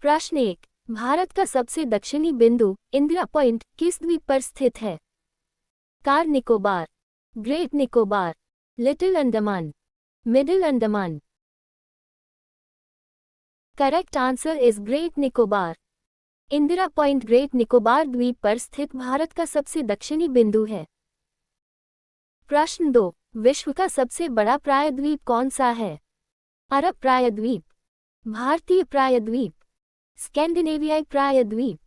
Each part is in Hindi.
प्रश्न 1। भारत का सबसे दक्षिणी बिंदु इंदिरा पॉइंट किस द्वीप पर स्थित है? Car Nicobar, great Nicobar, little Andaman, middle Andaman. Correct answer is great Nicobar. Indira point great Nicobar द्वीप पर स्थित भारत का सबसे दक्षिणी बिंदु है। प्रश्न 2। विश्व का सबसे बड़ा प्रायद्वीप कौन सा है? अरब प्रायद्वीप, भारतीय प्रायद्वीप, स्कैंडिनेवियाई प्रायद्वीप,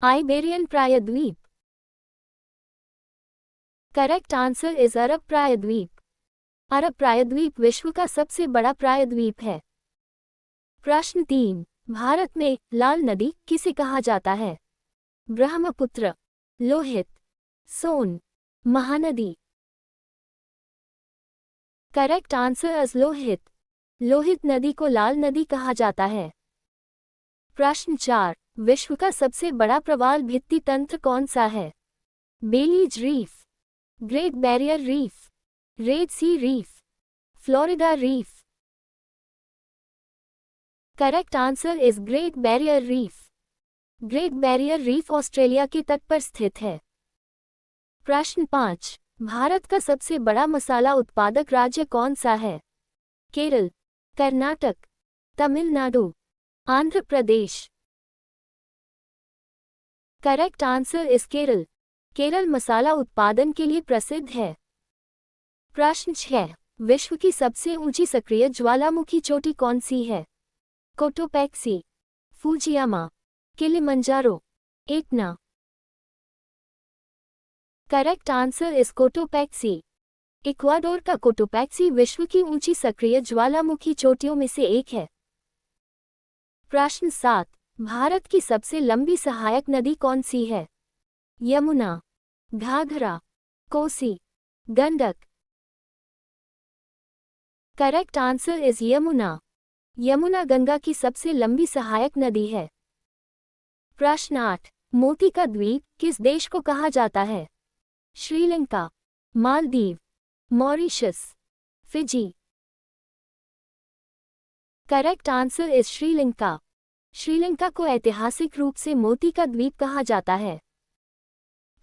आइबेरियन प्रायद्वीप। करेक्ट आंसर इज अरब प्रायद्वीप। अरब प्रायद्वीप विश्व का सबसे बड़ा प्रायद्वीप है। प्रश्न 3। भारत में लाल नदी किसे कहा जाता है? Brahmaputra, Lohit, Son, Mahanadi. Correct answer is Lohit. Lohit नदी को लाल नदी कहा जाता है। प्रश्न 4। विश्व का सबसे बड़ा प्रवाल भित्ति तंत्र कौन सा है? Belize reef, Great Barrier Reef, Red Sea reef, Florida reef. Correct answer is Great Barrier Reef. Great Barrier Reef Australia के तट पर स्थित है। प्रश्न 5। भारत का सबसे बड़ा मसाला उत्पादक राज्य कौन सा है? Kerala, Karnataka, Tamil Nadu, Andhra Pradesh. Correct answer is Kerala. Kerala मसाला उत्पादन के लिए प्रसिद्ध है। प्रश्न 6। विश्व की सबसे ऊंची सक्रिय ज्वालामुखी चोटी कौन सी है? Cotopaxi, Fujiyama, Kilimanjaro, Etna. Correct answer is Cotopaxi. Ecuador का कोटोपैक्सी विश्व की ऊंची सक्रिय ज्वालामुखी चोटियों में से एक है। प्रश्न 7। भारत की सबसे लंबी सहायक नदी कौन सी है? Yamuna, Ghaghara, Kosi, Gandak. Correct answer is Yamuna. Yamuna Ganga की सबसे लंबी सहायक नदी है। प्रश्न 8। मोती का द्वीप किस देश को कहा जाता है? Sri Lanka, Maldives, Mauritius, Fiji. Correct answer is Sri Lanka. Sri Lanka को ऐतिहासिक रूप से मोती का द्वीप कहा जाता है।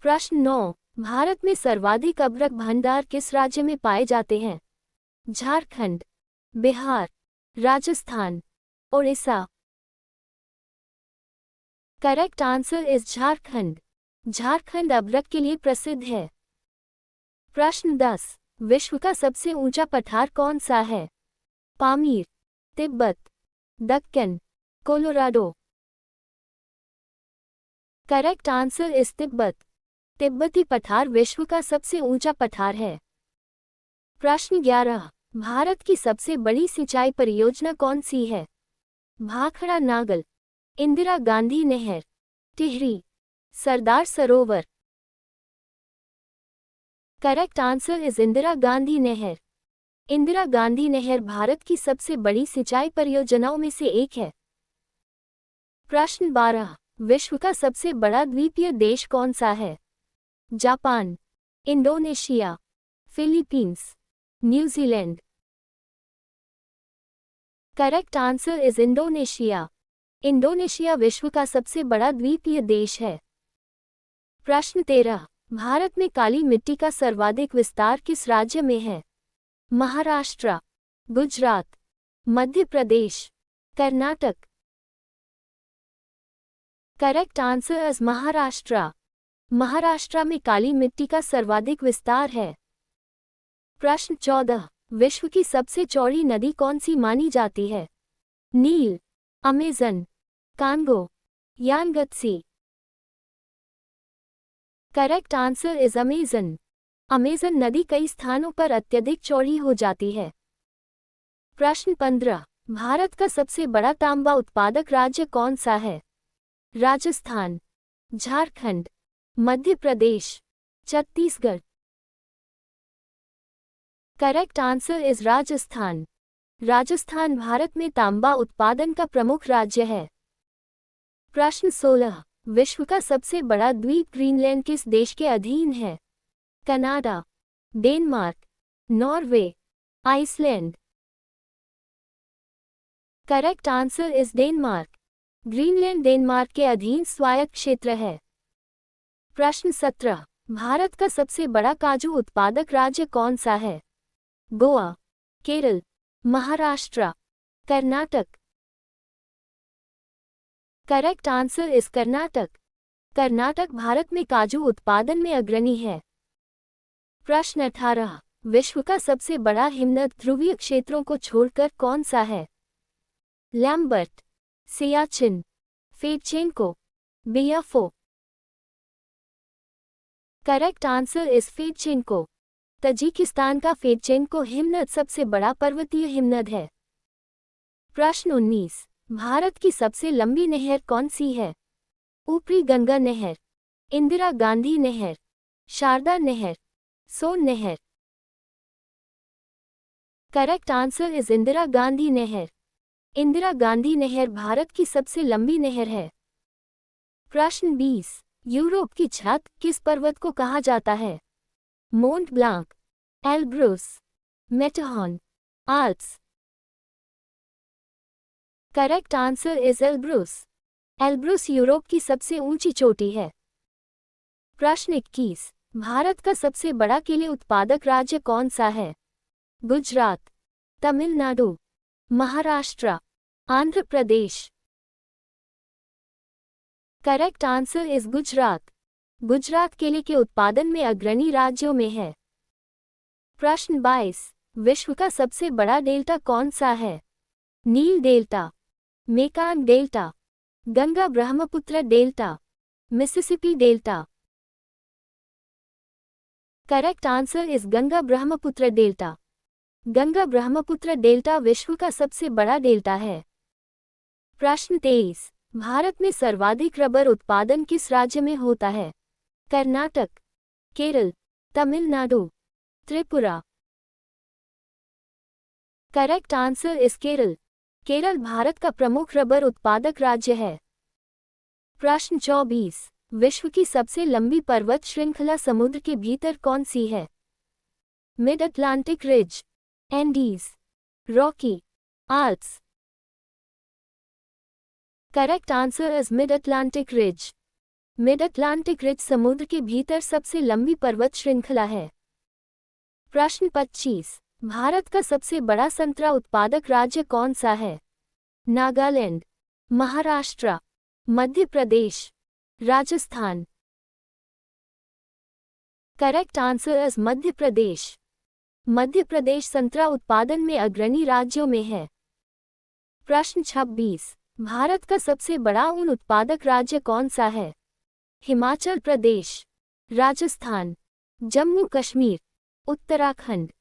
प्रश्न 9। भारत में सर्वाधिक अभ्रक भंडार किस राज्य में पाए जाते हैं? Jharkhand, Bihar, Rajasthan, Odisha. Correct answer is Jharkhand. Jharkhand अभ्रक के लिए प्रसिद्ध है। प्रश्न 10। विश्व का सबसे ऊंचा पठार कौन सा है? Pamir, Tibet, Deccan, Colorado. Correct answer is Tibet. तिब्बती पठार विश्व का सबसे ऊंचा पठार है। प्रश्न 11। भारत की सबसे बड़ी सिंचाई परियोजना कौन सी है? भाखड़ा नागल, इंदिरा गांधी नहर, Tehri, Sardar Sarovar. Correct answer is Indira Gandhi नहर। इंदिरा गांधी नहर भारत की सबसे बड़ी सिंचाई परियोजनाओं में से एक है। प्रश्न 12। विश्व का सबसे बड़ा द्वीपीय देश कौन सा है? Japan, Indonesia, Philippines, New Zealand. Correct answer is Indonesia. Indonesia विश्व का सबसे बड़ा द्वीपीय देश है। प्रश्न 13। भारत में काली मिट्टी का सर्वाधिक विस्तार किस राज्य में है? Maharashtra, Gujarat, Madhya Pradesh, Karnataka. Correct answer is Maharashtra. Maharashtra में काली मिट्टी का सर्वाधिक विस्तार है। प्रश्न 14। विश्व की सबसे चौड़ी नदी कौन सी मानी जाती है? नील, Amazon, Congo, Yangtze. Correct answer is Amazon. Amazon नदी कई स्थानों पर अत्यधिक चौड़ी हो जाती है। प्रश्न 15। भारत का सबसे बड़ा तांबा उत्पादक राज्य कौन सा है? Rajasthan, Jharkhand, Madhya Pradesh, Chhattisgarh. Correct answer is Rajasthan. Rajasthan Bharat में तांबा उत्पादन का प्रमुख राज्य है। प्रश्न 16। विश्व का सबसे बड़ा द्वीप ग्रीनलैंड किस देश के अधीन है? Canada, Denmark, Norway, Iceland. Correct answer is Denmark. Greenland Denmark के अधीन स्वायत्त क्षेत्र है। प्रश्न 17, भारत का सबसे बड़ा काजू उत्पादक राज्य कौन सा है? Goa, Kerala, Maharashtra, Karnataka. Correct answer is Karnataka. Karnataka Bharat में काजू उत्पादन में अग्रणी है। प्रश्न 18, विश्व का सबसे बड़ा हिमनद ध्रुवीय क्षेत्रों को छोड़कर कौन सा है? Lambert, Siachen, Fedchenko, Biafo. Correct answer is Fedchenko. Tajikistan का फेडचेंको हिमनद सबसे बड़ा पर्वतीय हिमनद है। प्रश्न 19, भारत की सबसे लंबी नहर कौन सी है? ऊपरी गंगा नहर, इंदिरा गांधी नहर, शारदा नहर, सोन नहर। Correct answer is Indira Gandhi नहर। इंदिरा गांधी नहर भारत की सबसे लंबी नहर है। प्रश्न 20, यूरोप की छत किस पर्वत को कहा जाता है? Mont Blanc, Elbrus, Matterhorn, Alps. Correct answer is Elbrus. Elbrus Europe की सबसे ऊंची चोटी है। प्रश्न 21, भारत का सबसे बड़ा केले उत्पादक राज्य कौन सा है? Gujarat, Tamil Nadu, Maharashtra, Andhra Pradesh. Correct answer is Gujarat. Gujarat केले के उत्पादन में अग्रणी राज्यों में है। प्रश्न 22, विश्व का सबसे बड़ा डेल्टा कौन सा है? नील delta, Mekong delta, Ganga Brahmaputra delta, Mississippi delta. Correct answer is Ganga Brahmaputra delta. Ganga Brahmaputra delta विश्व का सबसे बड़ा डेल्टा है। प्रश्न 23, भारत में सर्वाधिक रबर उत्पादन किस राज्य में होता है? Karnataka, Kerala, Tamil Nadu, Tripura. Correct answer is Kerala. Kerala Bharat का प्रमुख रबर उत्पादक राज्य है। प्रश्न 24, विश्व की सबसे लंबी पर्वत श्रृंखला समुद्र के भीतर कौन सी है? Mid Atlantic ridge, Andes, Rocky, Alps. Correct answer is mid Atlantic ridge. Mid Atlantic ridge समुद्र के भीतर सबसे लंबी पर्वत श्रृंखला है। प्रश्न 25, भारत का सबसे बड़ा संतरा उत्पादक राज्य कौन सा है? नागालैंड, महाराष्ट्र, मध्य Pradesh, Rajasthan. Correct answer is Madhya Pradesh. Madhya प्रदेश संतरा उत्पादन में अग्रणी राज्यों में है। प्रश्न 26, भारत का सबसे बड़ा ऊन उत्पादक राज्य कौन सा है? Himachal Pradesh, Rajasthan, Jammu Kashmir, Uttarakhand.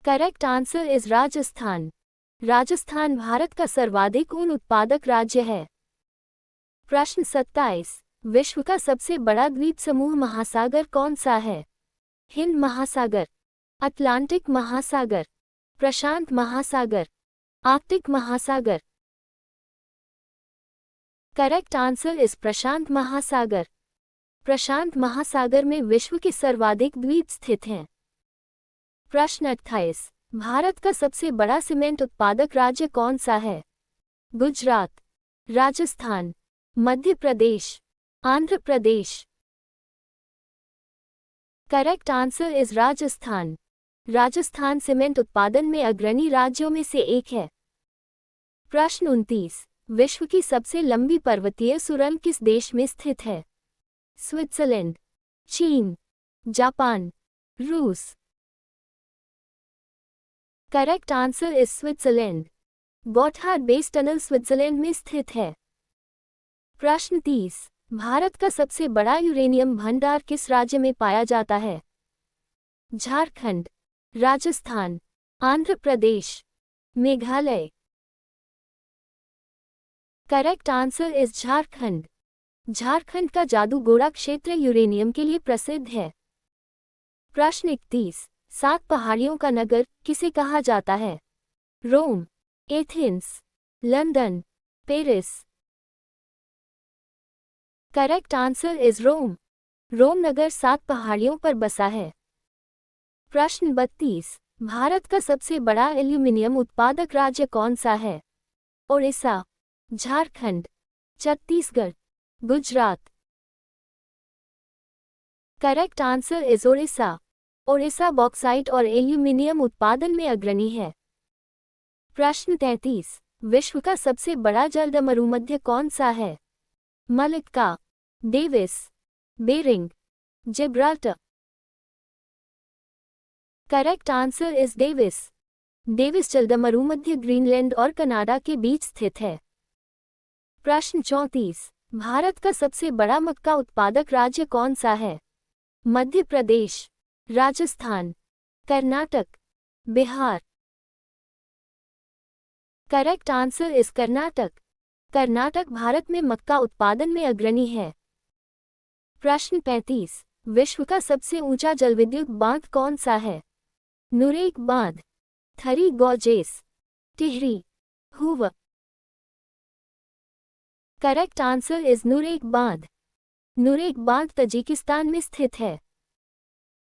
Correct answer is Rajasthan. Rajasthan Bharat का सर्वाधिक ऊन उत्पादक राज्य है। प्रश्न 27, विश्व का सबसे बड़ा द्वीप समूह महासागर कौन सा है? हिंद महासागर, अटलांटिक महासागर, प्रशांत महासागर, आर्कटिक महासागर। करेक्ट आंसर इज प्रशांत महासागर। प्रशांत महासागर में विश्व के सर्वाधिक द्वीप स्थित हैं। प्रश्न 28, भारत का सबसे बड़ा सीमेंट उत्पादक राज्य कौन सा है? Gujarat, Rajasthan, Madhya Pradesh, Andhra Pradesh. Correct answer is Rajasthan. Rajasthan cement उत्पादन में अग्रणी राज्यों में से एक है। प्रश्न 29, विश्व की सबसे लंबी पर्वतीय सुरंग किस देश में स्थित है? स्विट्जरलैंड, चीन, जापान, रूस। Correct answer is Switzerland. Gotthard base tunnel Switzerland में स्थित है। प्रश्न 30, भारत का सबसे बड़ा यूरेनियम भंडार किस राज्य में पाया जाता है? Jharkhand, Rajasthan, Andhra Pradesh, Meghalaya. Correct answer is Jharkhand. Jharkhand का जादूगोड़ा क्षेत्र यूरेनियम के लिए प्रसिद्ध है। प्रश्न 31, 7 पहाड़ियों का नगर किसे कहा जाता है? Rome, Athens, London, Paris. Correct answer is Rome. Rome नगर 7 पहाड़ियों पर बसा है। प्रश्न 32, भारत का सबसे बड़ा एल्यूमिनियम उत्पादक राज्य कौन सा है? Odisha, Jharkhand, Chhattisgarh, Gujarat. Correct answer is Odisha. Odisha bauxite और एल्यूमिनियम उत्पादन में अग्रणी है। प्रश्न 33। विश्व का सबसे बड़ा जलमरुमध्य कौन सा है? Malacca, Davis, Bering, Gibraltar. Correct answer is Davis. Davis जलमरुमध्य ग्रीनलैंड और कनाडा के बीच स्थित है। प्रश्न 34। भारत का सबसे बड़ा मक्का उत्पादक राज्य कौन सा है? Madhya Pradesh, Rajasthan, Karnataka, Bihar. Correct answer is Karnataka. Karnataka Bharat में मक्का उत्पादन में अग्रणी है। प्रश्न 35। विश्व का सबसे ऊंचा जलविद्युत बांध कौन सा है? नुरेक बांध, three gorges, Tehri, Hoover. Correct answer is Nurek बांध। नुरेक बांध तजिकिस्तान में स्थित है।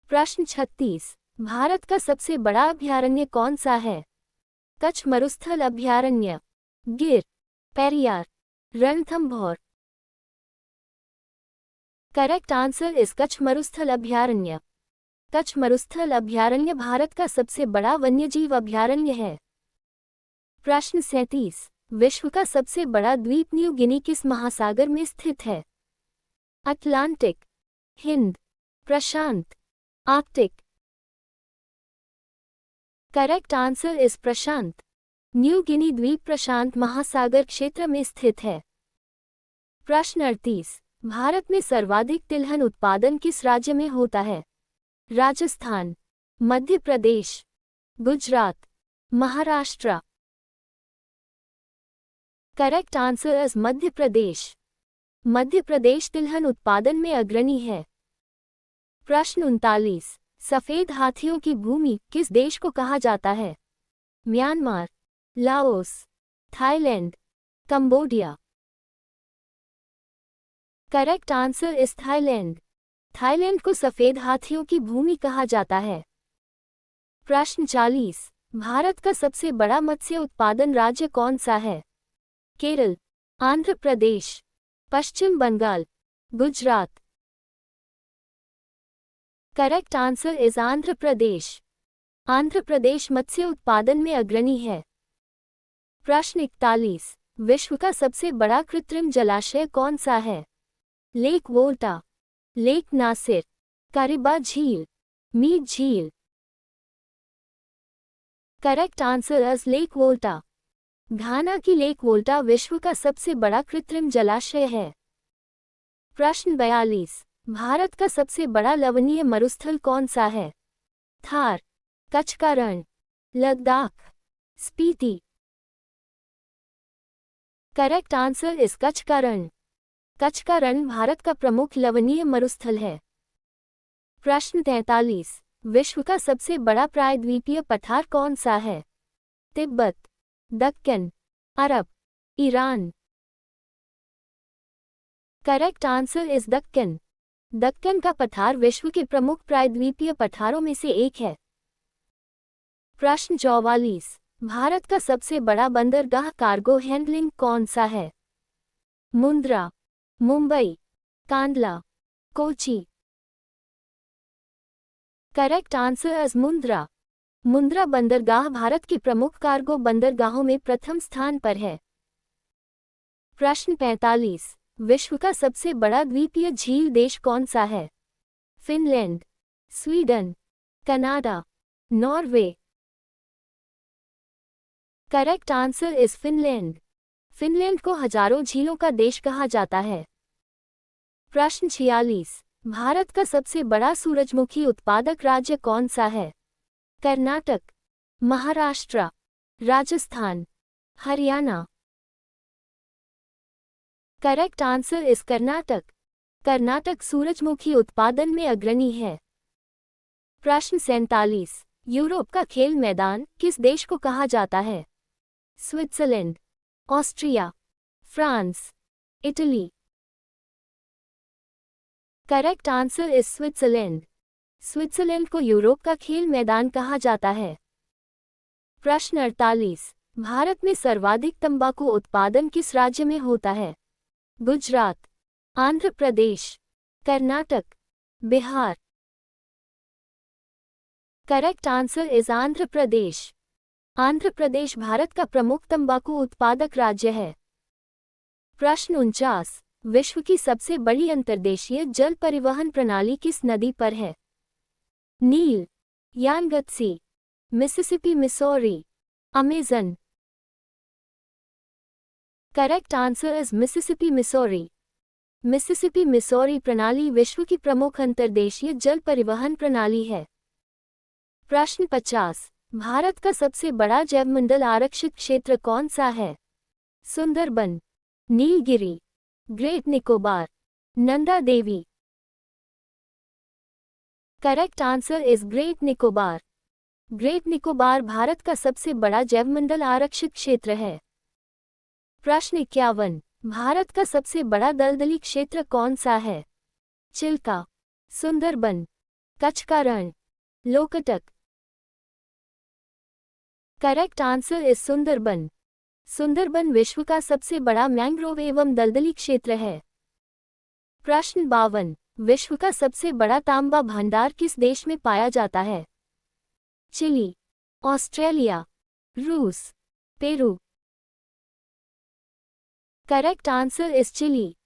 प्रश्न 36। भारत का सबसे बड़ा अभयारण्य कौन सा है? कच्छ मरुस्थल अभयारण्य, गिर, Periyar, Ranthambore. Correct answer is Kutch मरुस्थल अभयारण्य। कच्छ मरुस्थल अभयारण्य भारत का सबसे बड़ा वन्यजीव अभयारण्य है। प्रश्न 37। विश्व का सबसे बड़ा द्वीप न्यू गिनी किस महासागर में स्थित है? Atlantic, Hind, Prashant, Arctic. Correct answer is Prashant. New Guinea द्वीप प्रशांत महासागर क्षेत्र में स्थित है। प्रश्न 38। भारत में सर्वाधिक तिलहन उत्पादन किस राज्य में होता है? Rajasthan, Madhya Pradesh, Gujarat, Maharashtra. Correct answer is Madhya Pradesh. Madhya Pradesh तिलहन उत्पादन में अग्रणी है। प्रश्न 39। सफेद हाथियों की भूमि किस देश को कहा जाता है? Myanmar, Laos, Thailand, Cambodia. Correct answer is Thailand. Thailand को सफेद हाथियों की भूमि कहा जाता है। प्रश्न 40। भारत का सबसे बड़ा मत्स्य उत्पादन राज्य कौन सा है? Kerala, Andhra Pradesh, Paschim Bangal, Gujarat. Correct answer is Andhra Pradesh. Andhra Pradesh मत्स्य उत्पादन में अग्रणी है। प्रश्न 41। विश्व का सबसे बड़ा कृत्रिम जलाशय कौन सा है? Lake Volta, Lake Nasser, Kariba झील, मीड झील। Correct answer is Lake Volta. Ghana की लेक वोल्टा विश्व का सबसे बड़ा कृत्रिम जलाशय है। प्रश्न 42। भारत का सबसे बड़ा लवणीय मरुस्थल कौन सा है? थार, कच्छ का रण, Ladakh, Spiti. Correct answer is Kutch का रण। कच्छ का रण भारत का प्रमुख लवणीय मरुस्थल है। प्रश्न 43। विश्व का सबसे बड़ा प्रायद्वीपीय पठार कौन सा है? तिब्बत, दक्कन, अरब, Iran. Correct answer is Deccan. Deccan का पठार विश्व के प्रमुख प्रायद्वीपीय पठारों में से एक है। प्रश्न 44। भारत का सबसे बड़ा बंदरगाह कार्गो हैंडलिंग कौन सा है? Mundra, Mumbai, Kandla, Kochi. Correct answer is Mundra. Mundra बंदरगाह भारत के प्रमुख कार्गो बंदरगाहों में प्रथम स्थान पर है। प्रश्न 45। विश्व का सबसे बड़ा द्वीपीय झील देश कौन सा है? Finland, Sweden, Canada, Norway. Correct answer is Finland. Finland को हजारों झीलों का देश कहा जाता है। प्रश्न 46। भारत का सबसे बड़ा सूरजमुखी उत्पादक राज्य कौन सा है? Karnataka, Maharashtra, Rajasthan, Haryana. Correct answer is Karnataka. Karnataka सूरजमुखी उत्पादन में अग्रणी है। प्रश्न 47। यूरोप का खेल मैदान किस देश को कहा जाता है? Switzerland, Austria, France, Italy. Correct answer is Switzerland. Switzerland को यूरोप का खेल मैदान कहा जाता है। प्रश्न 48। भारत में सर्वाधिक तंबाकू उत्पादन किस राज्य में होता है? Gujarat, Andhra Pradesh, Karnataka, Bihar. Correct answer is Andhra Pradesh. Andhra Pradesh Bharat का प्रमुख तंबाकू उत्पादक राज्य है। प्रश्न 49, विश्व की सबसे बड़ी अंतर्देशीय जल परिवहन प्रणाली किस नदी पर है? नील, Yangtze, Mississippi Missouri, Amazon. Correct answer is Mississippi Missouri. Mississippi Missouri प्रणाली विश्व की प्रमुख अंतर्देशीय जल परिवहन प्रणाली है। प्रश्न 50, भारत का सबसे बड़ा जैवमंडल आरक्षित क्षेत्र कौन सा है? Sundarban, Nilgiri, great Nicobar, Nanda Devi. Correct answer is great Nicobar. Great Nicobar Bharat का सबसे बड़ा जैवमंडल आरक्षित क्षेत्र है। प्रश्न 51, भारत का सबसे बड़ा दलदली क्षेत्र कौन सा है? चिल्का, सुंदरबन, कच्छ का रण, Loktak. Correct answer is Sundarban. Sundarban विश्व का सबसे बड़ा मैंग्रोव एवं दलदली क्षेत्र है। प्रश्न 52, विश्व का सबसे बड़ा तांबा भंडार किस देश में पाया जाता है? चिली, ऑस्ट्रेलिया, रूस, Peru. Correct answer is Chile.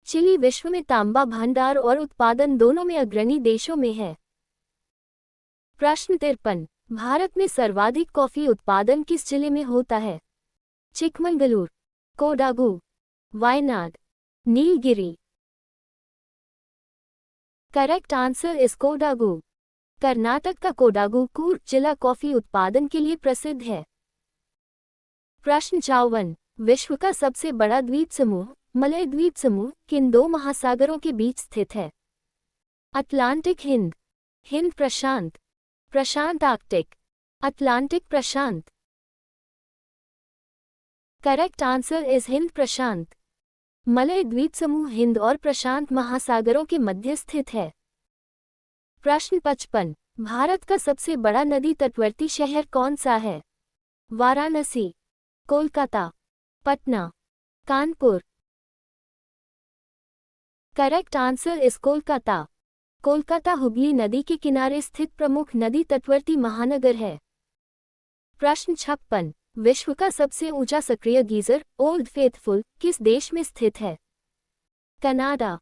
Chile विश्व में तांबा भंडार और उत्पादन दोनों में अग्रणी देशों में है। प्रश्न 53, भारत में सर्वाधिक कॉफी उत्पादन किस जिले में होता है? Chikmagalur, Kodagu, Wayanad, Nilgiri. Correct answer is Kodagu. Karnataka का कोडागू कूर्ग जिला कॉफी उत्पादन के लिए प्रसिद्ध है। प्रश्न 54, विश्व का सबसे बड़ा द्वीप समूह मलय द्वीप समूह किन दो महासागरों के बीच स्थित है? Atlantic Hind, Hind Prashant, Prashant Arctic, Atlantic Prashant. Correct answer is Hind Prashant. Malay द्वीप समूह हिंद और प्रशांत महासागरों के मध्य स्थित है। प्रश्न 55, भारत का सबसे बड़ा नदी तटवर्ती शहर कौन सा है? Varanasi, Kolkata, Patna, Kanpur. Correct answer is Kolkata. Kolkata Hooghly नदी के किनारे स्थित प्रमुख नदी तटवर्ती महानगर है। प्रश्न 56, विश्व का सबसे ऊंचा सक्रिय गीजर ओल्ड फेथफुल किस देश में स्थित है? Canada,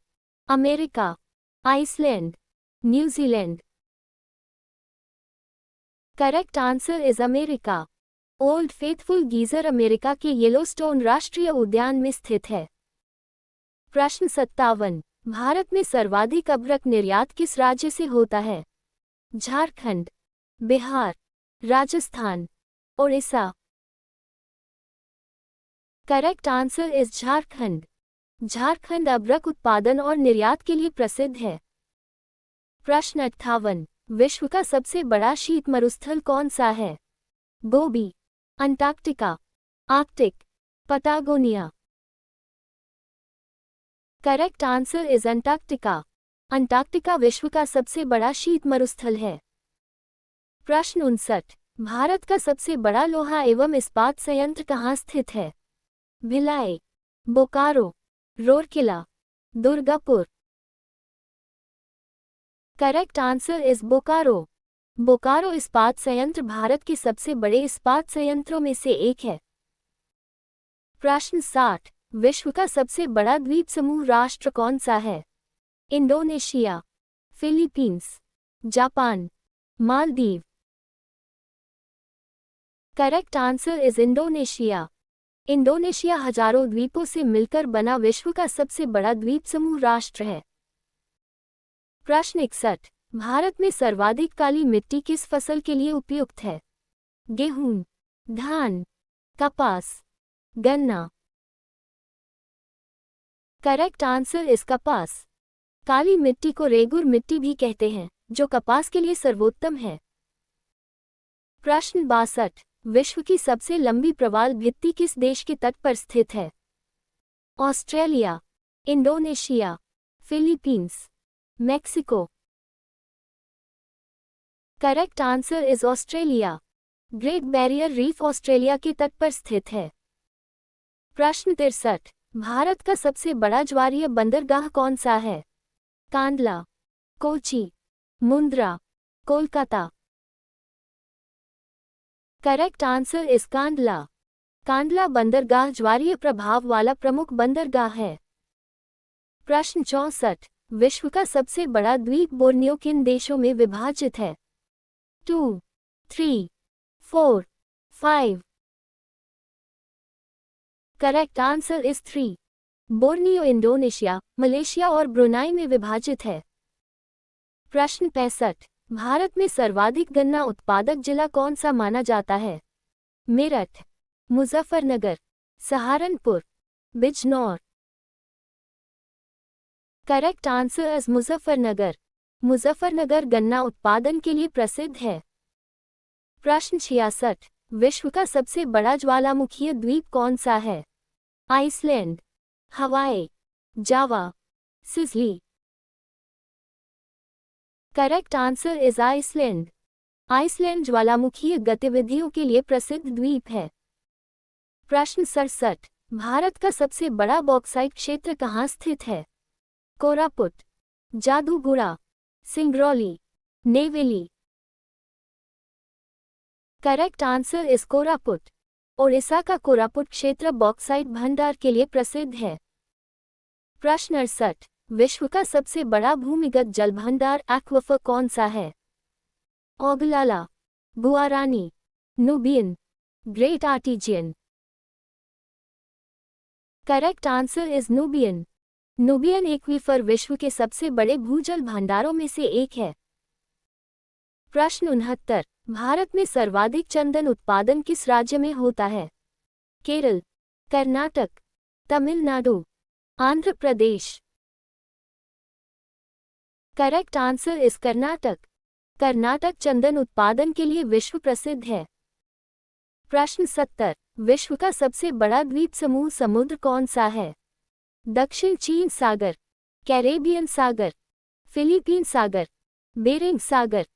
America, Iceland, New Zealand. Correct answer is America. Old faithful geyser America के येलोस्टोन राष्ट्रीय उद्यान में स्थित है। प्रश्न 57, भारत में सर्वाधिक अभ्रक निर्यात किस राज्य से होता है? Jharkhand, Bihar, Rajasthan, Odisha. Correct answer is Jharkhand. Jharkhand अभ्रक उत्पादन और निर्यात के लिए प्रसिद्ध है। प्रश्न 58, विश्व का सबसे बड़ा शीत मरुस्थल कौन सा है? Gobi, Antarctica, Arctic, Patagonia. Correct answer is Antarctica. Antarctica विश्व का सबसे बड़ा शीत मरुस्थल है। प्रश्न 59, भारत का सबसे बड़ा लोहा एवं इस्पात संयंत्र कहाँ स्थित है? Bhilai, Bokaro, Rourkela, Durgapur. Correct answer is Bokaro. Bokaro इस्पात संयंत्र भारत के सबसे बड़े इस्पात संयंत्रों में से एक है। प्रश्न 60, विश्व का सबसे बड़ा द्वीप समूह राष्ट्र कौन सा है? Indonesia, Philippines, Japan, Maldives. Correct answer is Indonesia. Indonesia हजारों द्वीपों से मिलकर बना विश्व का सबसे बड़ा द्वीप समूह राष्ट्र है। प्रश्न 61, भारत में सर्वाधिक काली मिट्टी किस फसल के लिए उपयुक्त है? गेहूं, धान, कपास, गन्ना। करेक्ट आंसर इज कपास। काली मिट्टी को रेगुर मिट्टी भी कहते हैं, जो कपास के लिए सर्वोत्तम है। प्रश्न 62, विश्व की सबसे लंबी प्रवाल भित्ति किस देश के तट पर स्थित है? Australia, Indonesia, Philippines, Mexico. Correct answer is Australia. Great Barrier Reef Australia के तट पर स्थित है। प्रश्न 63, भारत का सबसे बड़ा ज्वारीय बंदरगाह कौन सा है? Kandla, Kochi, Mundra, Kolkata. Correct answer is Kandla. Kandla बंदरगाह ज्वारीय प्रभाव वाला प्रमुख बंदरगाह है। प्रश्न 64, विश्व का सबसे बड़ा द्वीप बोर्नियो किन देशों में विभाजित है? 2, 3, 4, 5। Correct answer is 3। Borneo Indonesia, Malaysia और ब्रुनाई में विभाजित है। प्रश्न 65, भारत में सर्वाधिक गन्ना उत्पादक जिला कौन सा माना जाता है? Meerut, Muzaffarnagar, Saharanpur, Bijnor. Correct answer is Muzaffarnagar. Muzaffarnagar गन्ना उत्पादन के लिए प्रसिद्ध है। प्रश्न 66, विश्व का सबसे बड़ा ज्वालामुखीय द्वीप कौन सा है? Iceland, Hawaii, Java, Sicily. Correct answer is Iceland. Iceland ज्वालामुखीय गतिविधियों के लिए प्रसिद्ध द्वीप है। प्रश्न 67, भारत का सबसे बड़ा बॉक्साइट क्षेत्र कहाँ स्थित है? Koraput, Jaduguda, Singrauli, Neyveli. Correct answer is Koraput. Odisha का कोरापुट क्षेत्र बॉक्साइट भंडार के लिए प्रसिद्ध है। प्रश्न 68, विश्व का सबसे बड़ा भूमिगत जल भंडार एक्वाफर कौन सा है? Ogallala, Guarani, Nubian, Great Artesian. Correct answer is Nubian. Nubian aquifer विश्व के सबसे बड़े भूजल भंडारों में से एक है। प्रश्न 69, भारत में सर्वाधिक चंदन उत्पादन किस राज्य में होता है? Kerala, Karnataka, Tamil Nadu, Andhra Pradesh. Correct answer is Karnataka. Karnataka चंदन उत्पादन के लिए विश्व प्रसिद्ध है। प्रश्न 70, विश्व का सबसे बड़ा द्वीप समूह समुद्र कौन सा है? दक्षिण चीन सागर, कैरेबियन सागर, फिलीपीन सागर, बेरिंग सागर।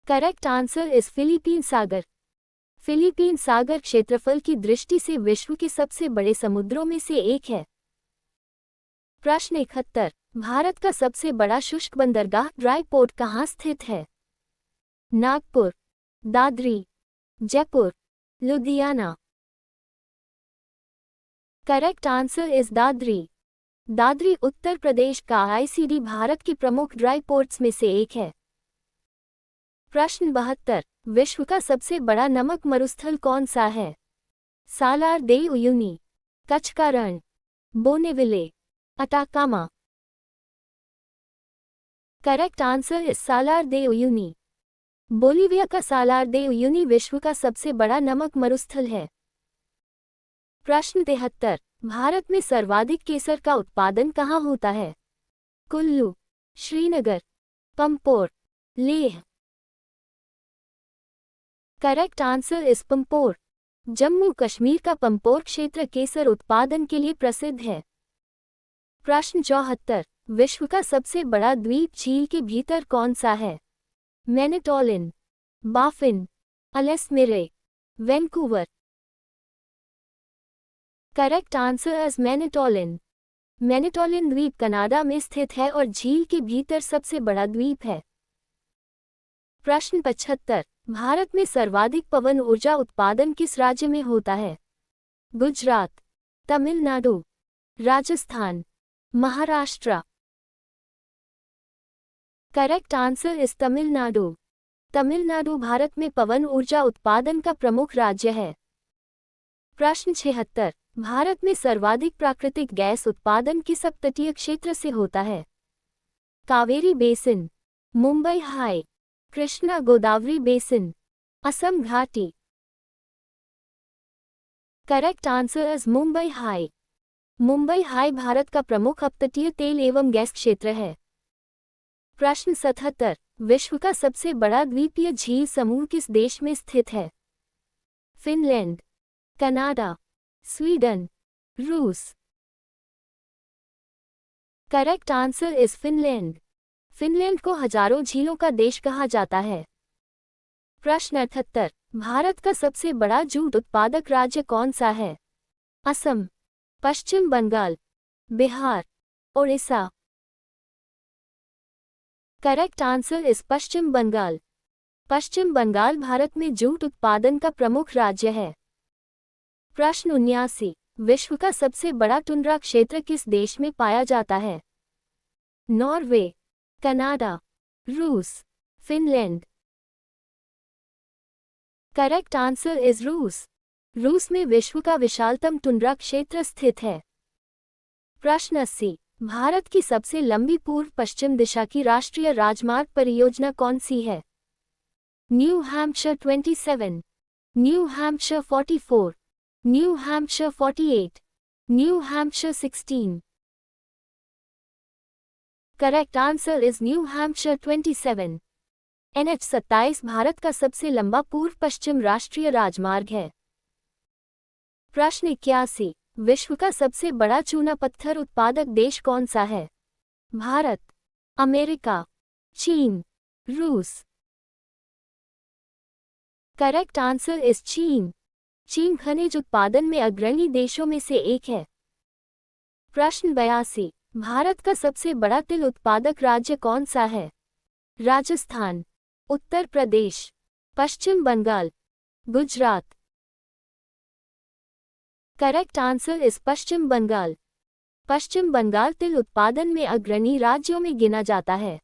करेक्ट आंसर इज फिलीपीन सागर। फिलीपीन सागर क्षेत्रफल की दृष्टि से विश्व के सबसे बड़े समुद्रों में से एक है। प्रश्न 71, भारत का सबसे बड़ा शुष्क बंदरगाह ड्राई पोर्ट कहाँ स्थित है? Nagpur, Dadri, Jaipur, Ludhiana. Correct answer is Dadri. Dadri Uttar Pradesh का आईसीडी भारत की प्रमुख ड्राई पोर्ट्स में से एक है। प्रश्न 72, विश्व का सबसे बड़ा नमक मरुस्थल कौन सा है? सालार दे उयुनी, कच्छ का Rann, Bonneville, Atacama. Correct answer is Salar de Uyuni. Bolivia का सालार दे उयुनी विश्व का सबसे बड़ा नमक मरुस्थल है। प्रश्न 73, भारत में सर्वाधिक केसर का उत्पादन कहाँ होता है? Kullu, Srinagar, Pampore, Leh. Correct answer is Pampore. Jammu Kashmir का पंपोर क्षेत्र केसर उत्पादन के लिए प्रसिद्ध है। प्रश्न 74, विश्व का सबसे बड़ा द्वीप झील के भीतर कौन सा है? Manitoulin, Baffin, Ellesmere, Vancouver. Correct answer is Manitoulin. Manitoulin द्वीप कनाडा में स्थित है और झील के भीतर सबसे बड़ा द्वीप है। प्रश्न 75, भारत में सर्वाधिक पवन ऊर्जा उत्पादन किस राज्य में होता है? Gujarat, Tamil Nadu, Rajasthan, Maharashtra. Correct answer is Tamil Nadu. Tamil Nadu Bharat में पवन ऊर्जा उत्पादन का प्रमुख राज्य है। प्रश्न 76, भारत में सर्वाधिक प्राकृतिक गैस उत्पादन किस अपतटीय क्षेत्र से होता है? Kaveri basin, Mumbai High, Krishna Godavari basin, Assam घाटी। Correct answer is Mumbai High. Mumbai High Bharat का प्रमुख अपतटीय तेल एवं गैस क्षेत्र है। प्रश्न 77, विश्व का सबसे बड़ा द्वीपीय झील समूह किस देश में स्थित है? फिनलैंड, कनाडा, स्वीडन, रूस। Correct answer is Finland. Finland को हजारों झीलों का देश कहा जाता है। प्रश्न 78, भारत का सबसे बड़ा जूट उत्पादक राज्य कौन सा है? Assam, Paschim Bangal, Bihar, Odisha. Correct answer is Paschim Bangal. Paschim Bangal Bharat में जूट उत्पादन का प्रमुख राज्य है। प्रश्न 79, विश्व का सबसे बड़ा टुंड्रा क्षेत्र किस देश में पाया जाता है? नॉर्वे, कनाडा, रूस, फिनलैंड। करेक्ट आंसर इज रूस। रूस में विश्व का विशालतम टुंड्रा क्षेत्र स्थित है। प्रश्न 80, भारत की सबसे लंबी पूर्व पश्चिम दिशा की राष्ट्रीय राजमार्ग परियोजना कौन सी है? New Hampshire 27, new Hampshire 44, new Hampshire 48, new Hampshire 16। Correct answer is new Hampshire 27। NH 27 Bharat का सबसे लंबा पूर्व पश्चिम राष्ट्रीय राजमार्ग है। प्रश्न 81, विश्व का सबसे बड़ा चूना पत्थर उत्पादक देश कौन सा है? भारत, अमेरिका, चीन, रूस। करेक्ट आंसर इज चीन। चीन खनिज उत्पादन में अग्रणी देशों में से एक है। प्रश्न 82, भारत का सबसे बड़ा तिल उत्पादक राज्य कौन सा है? Rajasthan, Uttar Pradesh, Paschim Bangal, Gujarat. Correct answer is Paschim Bangal. Paschim Bangal तिल उत्पादन में अग्रणी राज्यों में गिना जाता है।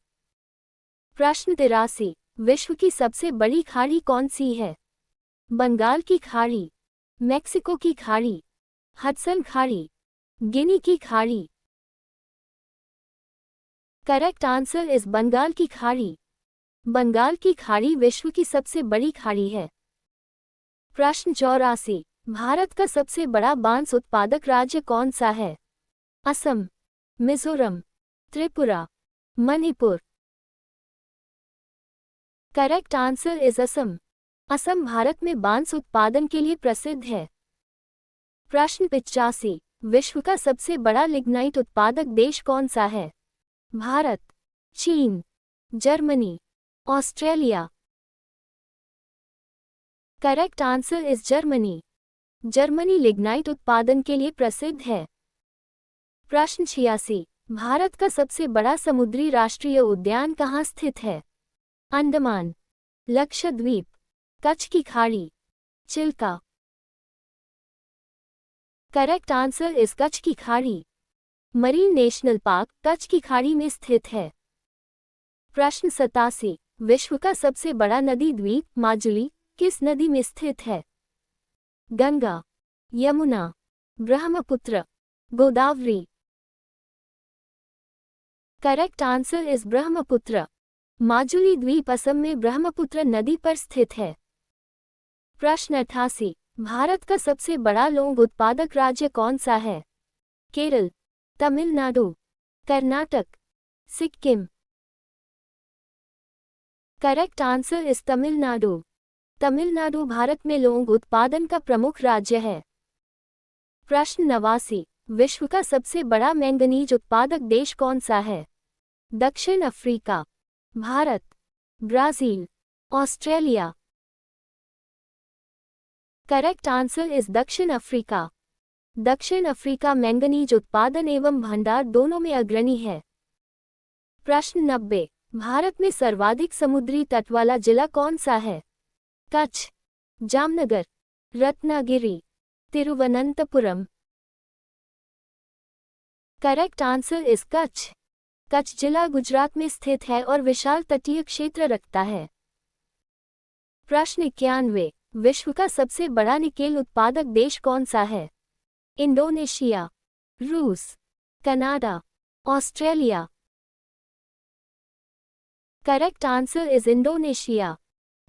प्रश्न 83, विश्व की सबसे बड़ी खाड़ी कौन सी है? बंगाल की खाड़ी, मैक्सिको की खाड़ी, हडसन खाड़ी, गिनी की खाड़ी। करेक्ट आंसर इज बंगाल की खाड़ी। बंगाल की खाड़ी विश्व की सबसे बड़ी खाड़ी है। प्रश्न 84, भारत का सबसे बड़ा बांस उत्पादक राज्य कौन सा है? Assam, Mizoram, Tripura, Manipur. Correct answer is Assam. Assam Bharat में बांस उत्पादन के लिए प्रसिद्ध है। प्रश्न 85, विश्व का सबसे बड़ा लिग्नाइट उत्पादक देश कौन सा है? भारत, चीन, Germany, Australia. Correct answer is Germany. Germany lignite उत्पादन के लिए प्रसिद्ध है। प्रश्न 86, भारत का सबसे बड़ा समुद्री राष्ट्रीय उद्यान कहाँ स्थित है? अंडमान, लक्षद्वीप, कच्छ की खाड़ी, Chilka. Correct answer is Kutch की खाड़ी। मरीन नेशनल पार्क कच्छ की खाड़ी में स्थित है। प्रश्न 87, विश्व का सबसे बड़ा नदी द्वीप माजुली किस नदी में स्थित है? Ganga, Yamuna, Brahmaputra, Godavari. Correct answer is Brahmaputra. Majuli द्वीप असम में ब्रह्मपुत्र नदी पर स्थित है। प्रश्न 88, भारत का सबसे बड़ा लौंग उत्पादक राज्य कौन सा है? Kerala, Tamil Nadu, Karnataka, Sikkim. Correct answer is Tamil Nadu. Tamil Nadu Bharat में लौंग उत्पादन का प्रमुख राज्य है। प्रश्न 89, विश्व का सबसे बड़ा मैंगनीज उत्पादक देश कौन सा है? दक्षिण Africa, Bharat, Brazil, Australia. Correct answer is दक्षिण अफ्रीका। दक्षिण अफ्रीका मैंगनीज उत्पादन एवं भंडार दोनों में अग्रणी है। प्रश्न 90, भारत में सर्वाधिक समुद्री तट वाला जिला कौन सा है? Kutch, Jamnagar, Ratnagiri, Thiruvananthapuram. Correct answer is Kutch. Kutch जिला गुजरात में स्थित है और विशाल तटीय क्षेत्र रखता है। प्रश्न 91, विश्व का सबसे बड़ा निकेल उत्पादक देश कौन सा है? इंडोनेशिया, रूस, Canada, Australia. Correct answer is Indonesia.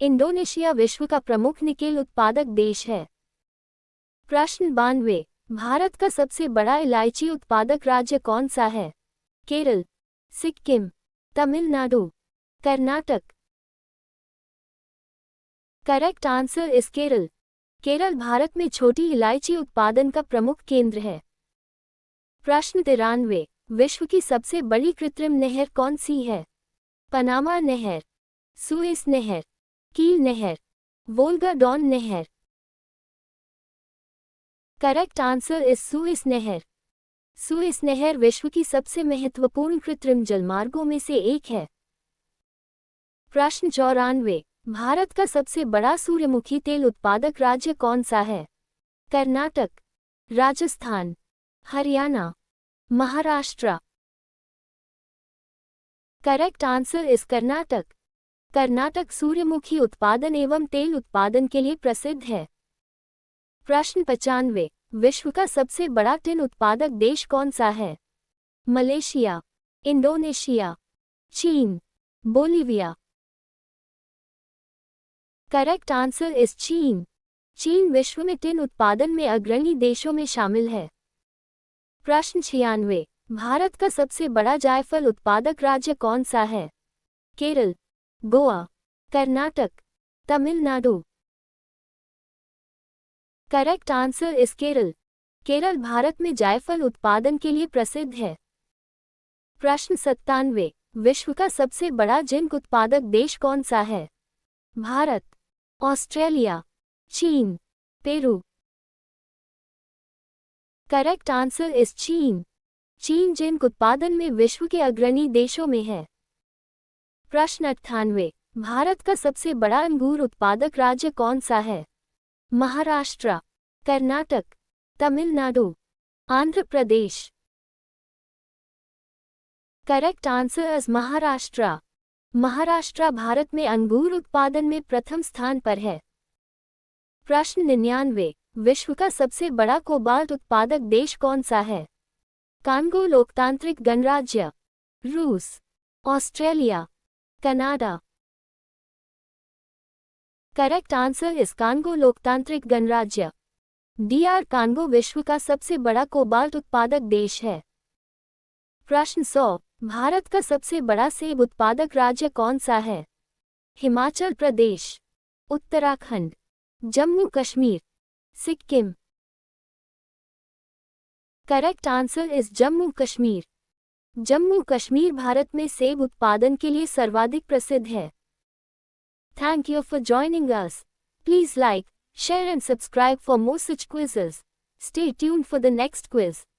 Indonesia विश्व का प्रमुख निकेल उत्पादक देश है। प्रश्न 92, भारत का सबसे बड़ा इलायची उत्पादक राज्य कौन सा है? Kerala, Sikkim, Tamil Nadu, Karnataka. Correct answer is Kerala. Kerala Bharat में छोटी इलायची उत्पादन का प्रमुख केंद्र है। प्रश्न 93, विश्व की सबसे बड़ी कृत्रिम नहर कौन सी है? पनामा नहर, सुएज नहर, कील नहर, वोल्गा डॉन नहर। करेक्ट आंसर इज सुएज नहर। सुएज नहर विश्व की सबसे महत्वपूर्ण कृत्रिम जलमार्गों में से एक है। प्रश्न 94, भारत का सबसे बड़ा सूर्यमुखी तेल उत्पादक राज्य कौन सा है? Karnataka, Rajasthan, Haryana, Maharashtra. Correct answer is Karnataka. Karnataka सूर्यमुखी उत्पादन एवं तेल उत्पादन के लिए प्रसिद्ध है। प्रश्न 95, विश्व का सबसे बड़ा टिन उत्पादक देश कौन सा है? मलेशिया, इंडोनेशिया, चीन, बोलीविया। करेक्ट आंसर इज चीन। चीन विश्व में टिन उत्पादन में अग्रणी देशों में शामिल है। प्रश्न 96, भारत का सबसे बड़ा जायफल उत्पादक राज्य कौन सा है? Kerala, Goa, Karnataka, Tamil Nadu. Correct answer is Kerala. Kerala Bharat में जायफल उत्पादन के लिए प्रसिद्ध है। प्रश्न 97, विश्व का सबसे बड़ा जिंक उत्पादक देश कौन सा है? भारत, ऑस्ट्रेलिया, चीन, पेरू। करेक्ट आंसर इज चीन। चीन जिंक उत्पादन में विश्व के अग्रणी देशों में है। प्रश्न 98, भारत का सबसे बड़ा अंगूर उत्पादक राज्य कौन सा है? Maharashtra, Karnataka, Tamil Nadu, Andhra Pradesh. Correct answer is Maharashtra. Maharashtra Bharat में अंगूर उत्पादन में प्रथम स्थान पर है। प्रश्न 99, विश्व का सबसे बड़ा कोबाल्ट उत्पादक देश कौन सा है? कांगो लोकतांत्रिक गणराज्य, रूस, Australia, Canada. Correct answer is Congo लोकतांत्रिक गणराज्य। DR कांगो विश्व का सबसे बड़ा कोबाल्ट उत्पादक देश है। प्रश्न 100, भारत का सबसे बड़ा सेब उत्पादक राज्य कौन सा है? Himachal Pradesh, Uttarakhand, Jammu Kashmir, Sikkim. Correct answer is Jammu Kashmir. Jammu Kashmir Bharat में सेब उत्पादन के लिए सर्वाधिक प्रसिद्ध है। Thank you for joining us. Please like, share and subscribe for more such quizzes. Stay tuned for the next quiz.